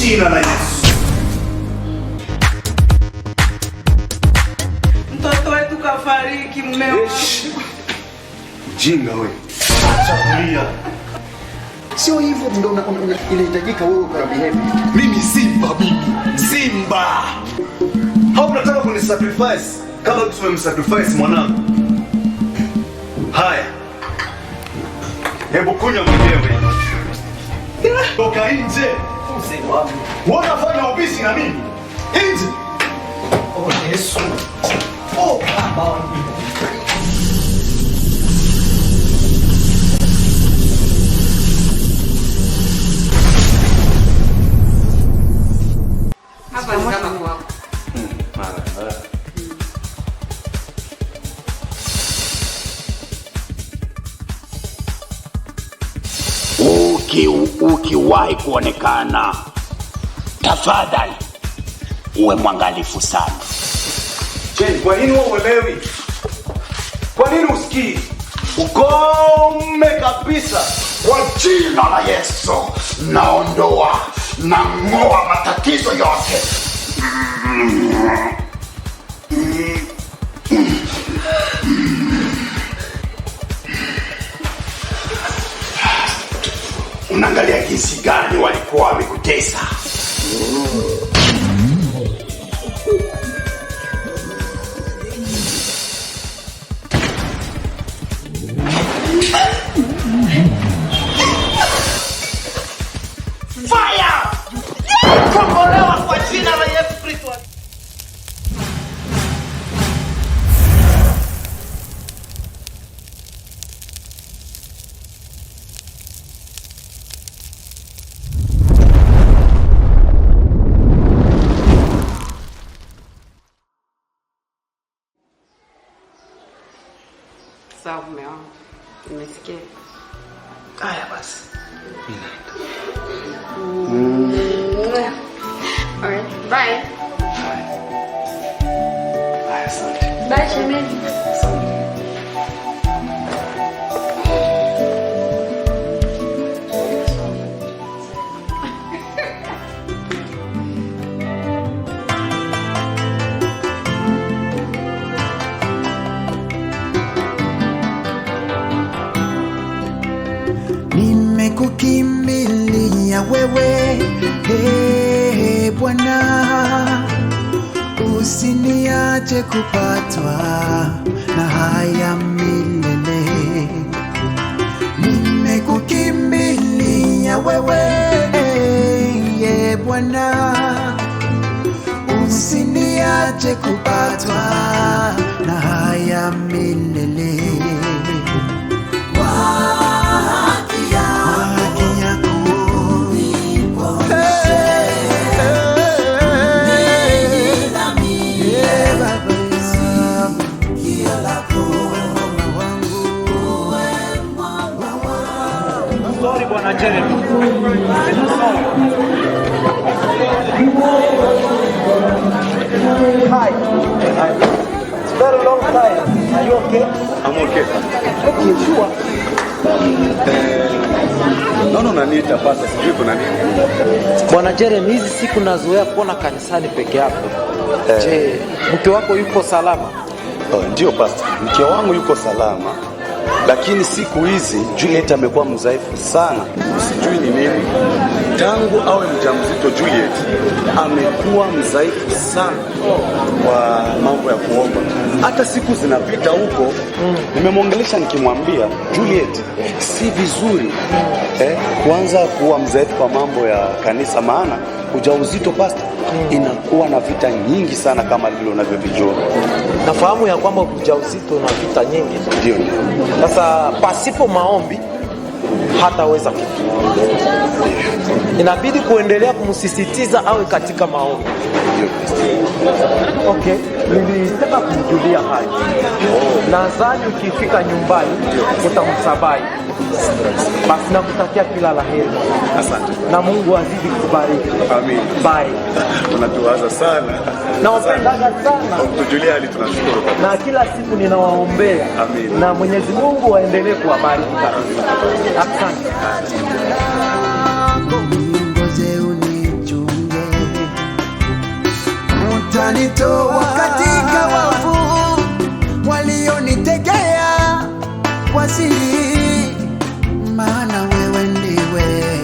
jina la Yesu. Mtoto wetu kafariki mmeo. Jinga wewe. Acha kulia. Sio hivyo ndio inahitajika wewe kwa behave. Mimi Simba. Hau unataka kunisacrifice kama tumemsacrifice mwanangu. Haya. Hebu kunywa mwenyewe. Toka nje. Mzee wangu. Unafanya ubishi na mimi. Nje. Oh Yesu. Oh baba. Hapa ni kama kwako. Ukiwahi kuonekana, tafadhali uwe mwangalifu sana. Chen, kwa nini wewe uelewi? Kwa nini usikii? Ukome kabisa. Kwa jina la Yesu, naondoa na ng'oa matatizo yote. Unaangalia jinsi gani walikuwa wamekutesa. Fire! Kombolewa kwa jina la Yesu Kristo. Sawa mume wangu. Nimesikia. Haya basi. All right, bye. Asante. Bye, shemeji. Nimekukimbilia wewe, Bwana, usiniache kupatwa na haya milele. Nimekukimbilia wewe, Bwana, usiniache kupatwa na haya milele. Bwana Jeremy. Hi. It's very long time. Are you okay? I'm okay. Okay, sure. Naona unaniita pasta, sijui kuna nini. Bwana Jeremy, hizi siku nazoea kuona kanisani peke yako. Je, mke wako yuko salama? Ndio pasta, mke wangu yuko salama. Lakini siku hizi Juliet amekuwa mzaifu sana. Sijui ni nini. Tangu awe mjamzito Juliet amekuwa mzaifu sana kwa mambo ya kuomba. Hata siku zinapita huko nimemwongelesha nikimwambia Juliet si vizuri kuanza kuwa mzaifu kwa mambo ya kanisa, maana ujauzito pasta inakuwa na vita nyingi sana kama vile unavyovijua. Nafahamu ya kwamba ujauzito una vita nyingi. Ndio. Sasa pasipo maombi hataweza kitu. Inabidi kuendelea kumsisitiza awe katika maombi. Okay, nilitaka kumjulia hali. Nadhani ukifika nyumbani utamsabai. Basi nakutakia kila la heri. Asante. Na Mungu azidi kubariki. Amen. Bye. Tunatuwaza sana. Na wapendaga sana. Kutujulia hali tunashukuru. Na kila siku ninawaombea. Amen. Na Mwenyezi Mungu aendelee kuwabariki. Asante. Uniongoze unichunge utanitoa katika wavu walionitegea kwa siri, maana wewe ndiwe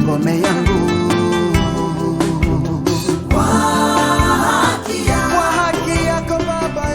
ngome yangu. Kwa haki yako Baba,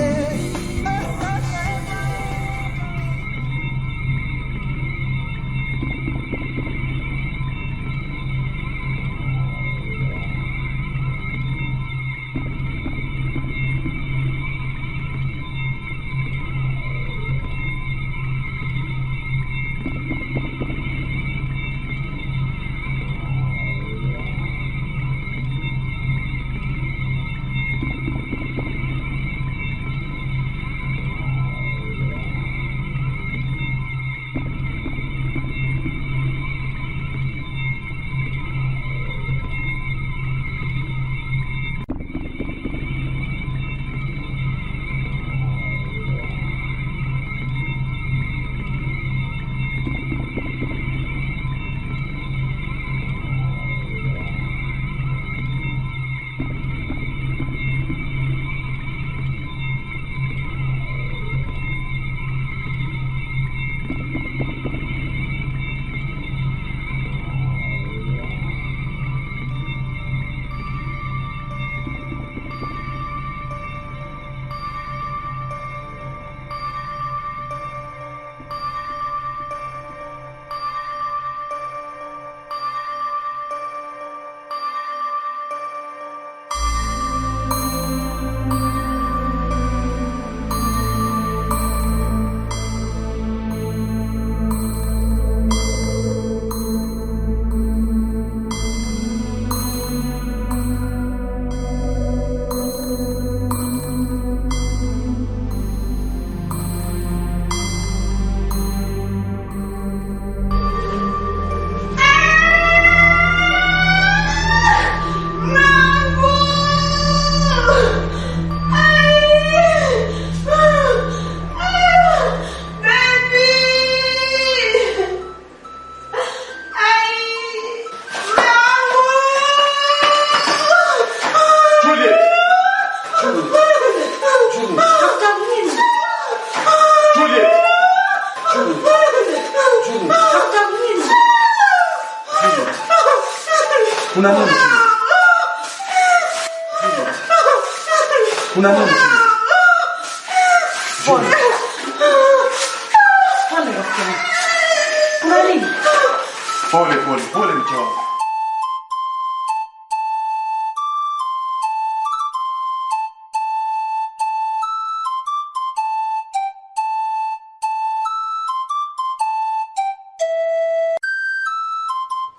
Kuna nini? Kuna nini? Pole. Pole rafiki. Kuna nini? Pole mke wangu.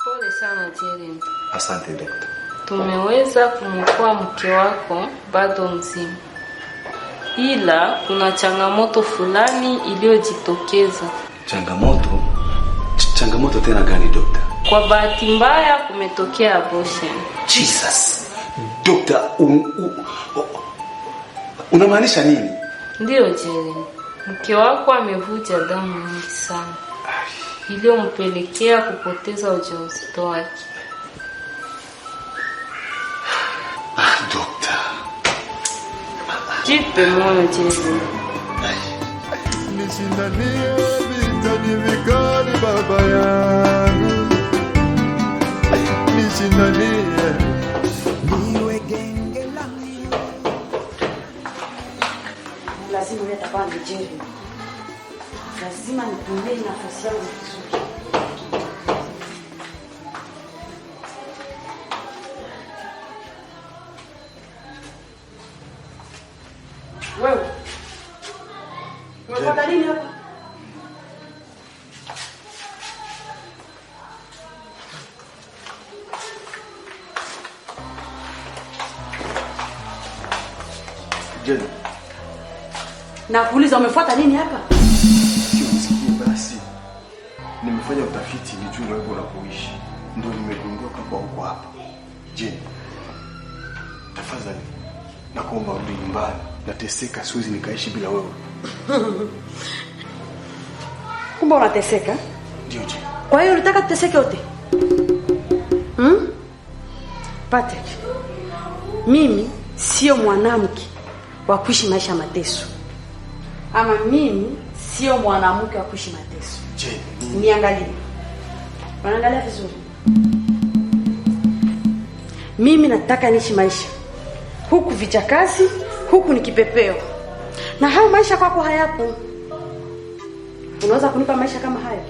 Pole sana Jeremy. Asante daktari. Tumeweza kumwokoa mke wako bado mzima, ila kuna changamoto fulani iliyojitokeza. Changamoto tena gani dokta? Kwa bahati mbaya kumetokea abortion. Jesus. Dokta, unamaanisha nini? Ndio Jeremy, mke wako amevuja damu nyingi sana iliyompelekea kupoteza ujauzito wake. Dokta. Jipe moyo Jeremy. Nishindanie vitani vikali Baba yangu, nishindanie niwe genge langu. Lazima nitapanda Jeremy. Lazima nitumie nafasi yangu vizuri. Wewe. Unataka nini hapa? Jeni. Nakuuliza umefuata nini hapa? Sikia basi. Nimefanya utafiti nijue wewe unapoishi. Ndio nimegundua kwamba uko hapa. Jeni. Tafadhali nakuomba urudi nyumbani. Nateseka, siwezi nikaishi bila wewe. Kumbe unateseka? Ndio Jeni. Kwa hiyo unataka tuteseke wote? Patrick. Mimi sio mwanamke wa kuishi maisha ya mateso. Ama mimi sio mwanamke wa kuishi mateso. Jenny, Niangalie. Wanaangalia vizuri. Mimi nataka niishi maisha. Huku vichakazi, huku ni kipepeo. Na hayo maisha kwako hayapo. Unaweza kunipa maisha kama hayo?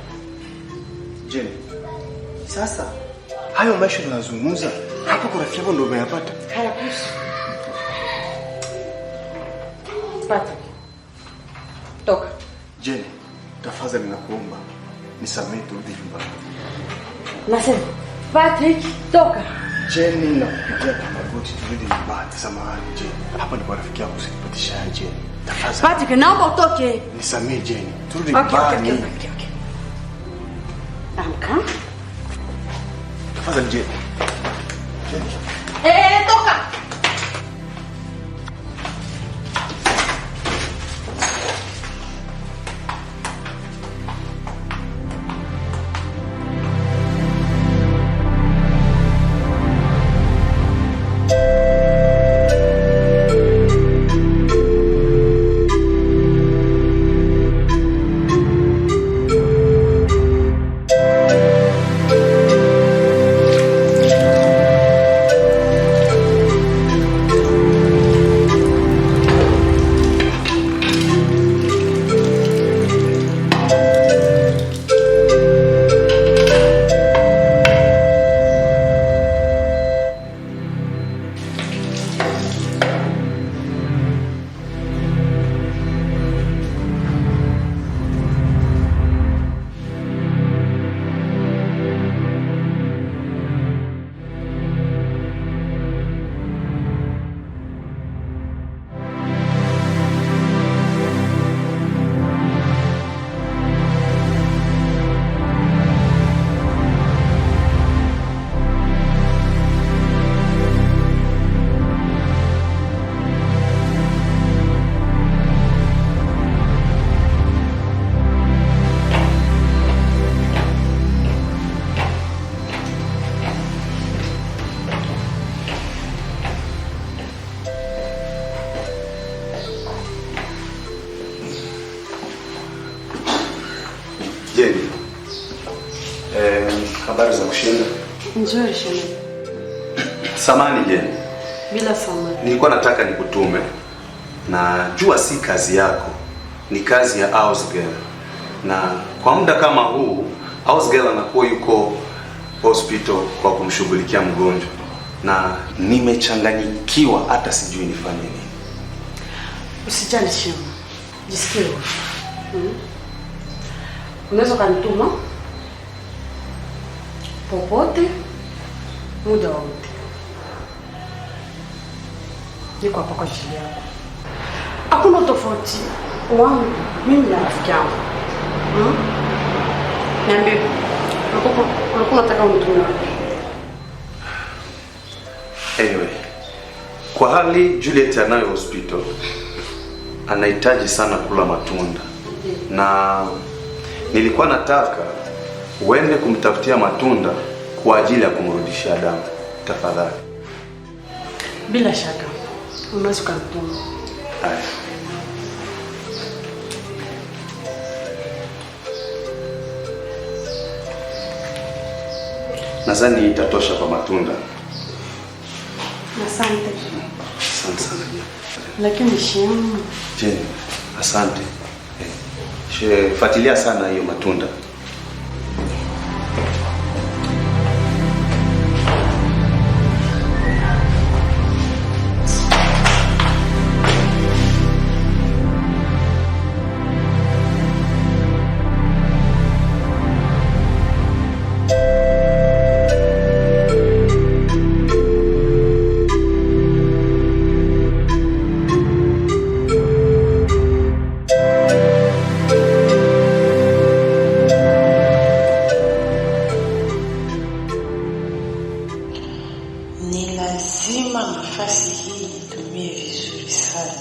Jenny. Sasa hayo maisha tunazungumza hapo kwa rafiki yako ndio umeyapata. Hayakuhusu. Pata. Toka. Jenny, tafadhali ninakuomba nisamehe, turudi nyumbani. Nasema, Patrick, toka. Jenny, nakupigia kwa magoti, turudi nyumbani. Samahani Jenny. Hapa ni kwa rafiki yako, usinipatishe Jenny. Tafadhali. Patrick, naomba utoke. Nisamehe Jenny. Turudi Okay. nyumbani. Amka. Tafadhali Jenny. Jenny. Toka. Jenny, habari za kushinda? Nzuri shemeji. Samani Jenny. Bila samani. Nilikuwa nataka nikutume. Na jua si kazi yako, ni kazi ya Ausgel. Na kwa muda kama huu, Ausgel anakuwa yuko hospital kwa kumshughulikia mgonjwa. Na nimechanganyikiwa hata sijui nifanye nini. Usijali shemu. Jisikie huru. Unaweza kanituma popote muda wote. Niko hapa kwa ajili yako. Hakuna tofauti wangu mimi na rafiki yangu. Niambie. Ulikuwa unataka unitume? Anyway, kwa hali Juliet anayo hospital, anahitaji sana kula matunda. Na nilikuwa nataka uende kumtafutia matunda kwa ajili ya kumrudishia damu. Tafadhali. Bila shaka. Unaweza kunituma. Haya. Nadhani itatosha kwa matunda. Asante. Asante sana. Lakini shemu. Jenny, asante. Fuatilia sana hiyo matunda. Ni lazima nafasi hii nitumie vizuri sana.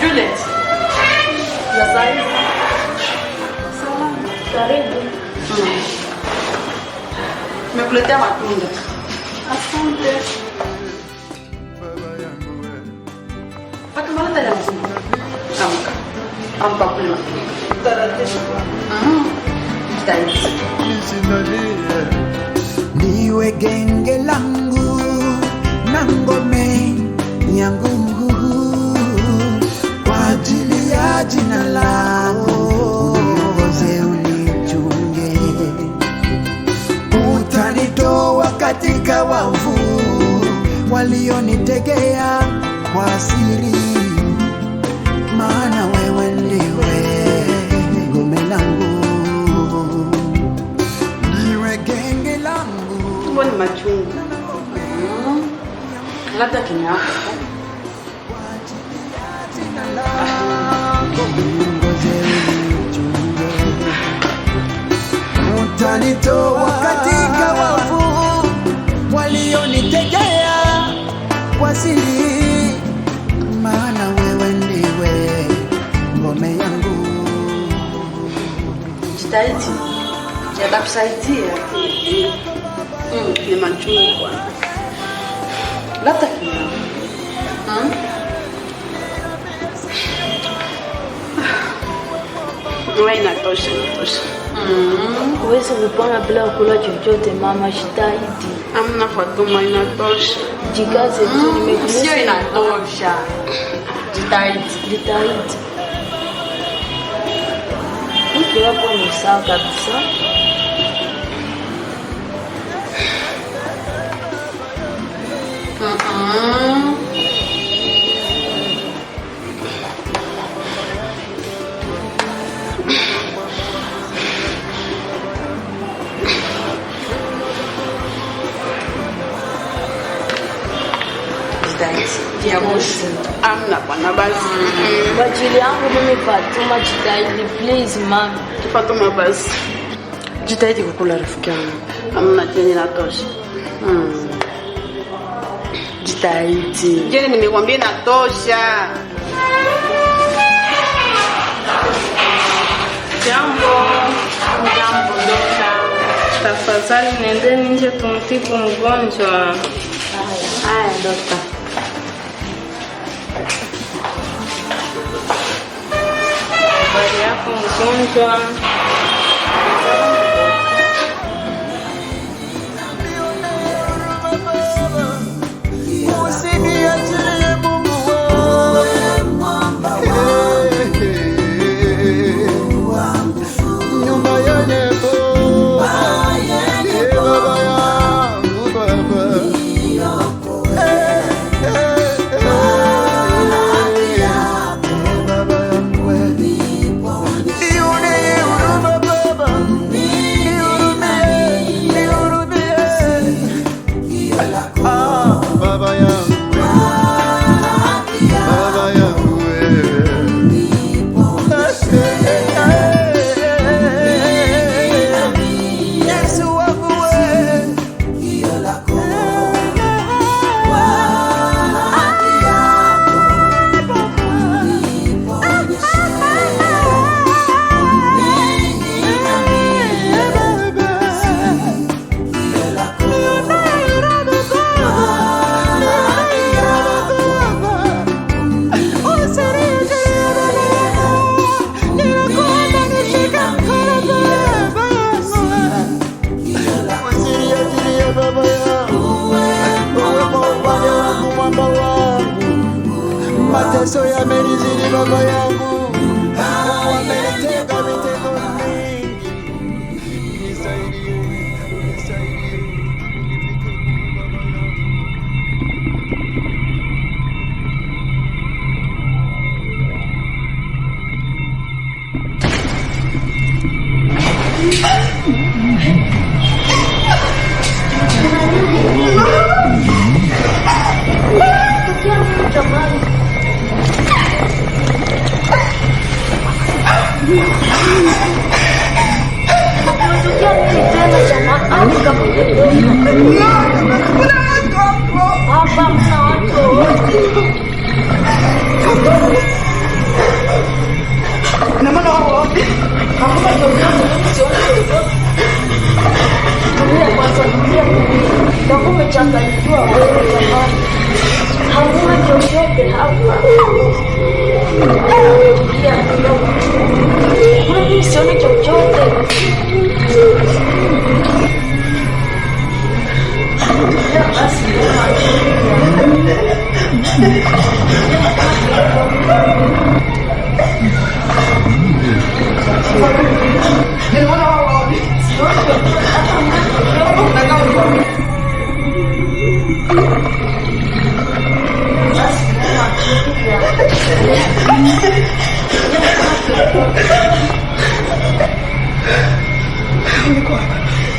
Juliet. Nasai. Karibu. Nimekuletea matunda. Asante. Fatuma ndio anasema. Amka. Amka kule matunda. Niwe genge langu na ngome yangu kwa ajili ya jina lako, uniongoze unichunge, utanitoa katika wavu walionitegea kwa siri, maana wewe ndiwe ngome langu. Tumbo ni machungu. Labda kinyako. Utanitoa katika wavu walionitegea kwa siri, maana wewe ndiwe ngome yangu. Jitahidi. Yatakusaidia. Ni machungwa. Labda kinyako. Wewe inatosha. Huwezi kupanga bila kula chochote mama, jitahidi. Amna Fatuma, inatosha. Jikaze tu, nimekuletea. Sio inatosha. Jitahidi. Mke wako ni sawa kabisa. Amna bwana basi. Kwa ajili yangu mimi Fatuma, jitahidi please mama. Fatuma basi. Jitahidi kukula rafiki yangu. Amna tena inatosha. Jitahidi. Je, nimekwambia inatosha. Jambo dokta. Tafadhali nendeni nje tumtibu mgonjwa. Haya dokta. Habari yako mgonjwa? Mateso yamenizidi baba yangu, wamenitega mitego mingi. Nisaidie.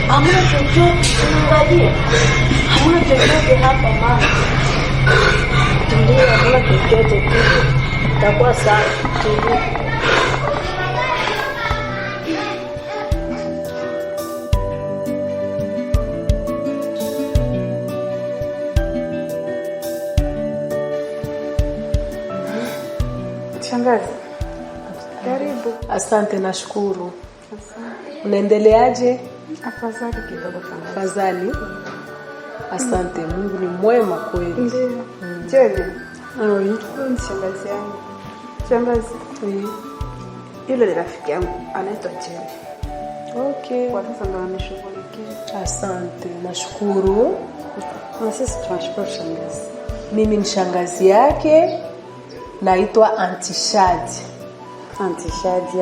Hamna chochote, angalia. Hamna chochote hapa mama. Ndio, hamna chochote tu. Itakuwa sawa. Shangazi. Karibu. Asante, nashukuru. Unaendeleaje? Afadhali kidogo sana. Afadhali. Asante, Mungu ni mwema kweli. Ndio. Jeni. Huyu ni shangazi yangu. Shangazi. Yule ni rafiki yangu, anaitwa Jeni. Okay. Kwa sasa ndo anashughulikia. Asante, nashukuru. Na sisi tunashukuru shangazi. Mimi ni shangazi yake. Naitwa Auntie Shadi. Auntie Shadi.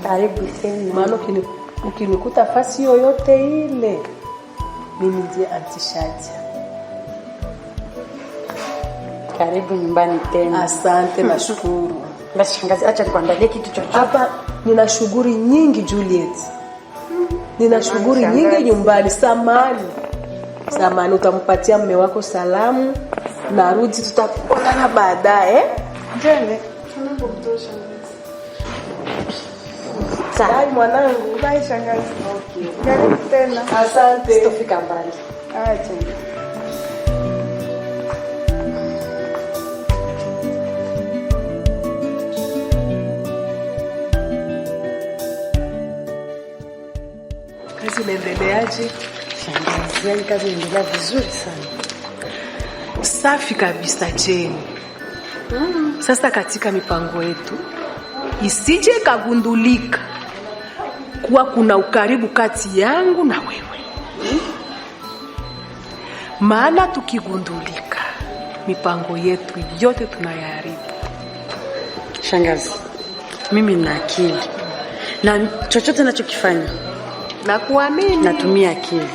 Karibu tena. Maana ukinikuta fasi yoyote ile, mimi ndiye Auntie Shadi. Karibu nyumbani tena. Asante, nashukuru. Basi shangazi, acha nikuandalie kitu chochote. Hapa nina shughuli nyingi Juliet. Nina shughuli nyingi nyumbani. Samani, utampatia mume wako salamu. Narudi, tutakutana baadaye. Jene, tunapomtosha shangazi. Bye mwanangu. Bye shangazi. Okay. Karibu tena. Asante. Sitofika mbali. Acha. Kazi inaendeleaje? Shangazi, kazi inaendelea vizuri sana. Safi kabisa Jeni. Sasa katika mipango yetu isije kagundulika kuwa kuna ukaribu kati yangu na wewe. Maana tukigundulika mipango yetu yote tunayaharibu. Shangazi, mimi nina akili. Na chochote ninachokifanya na kuamini natumia akili.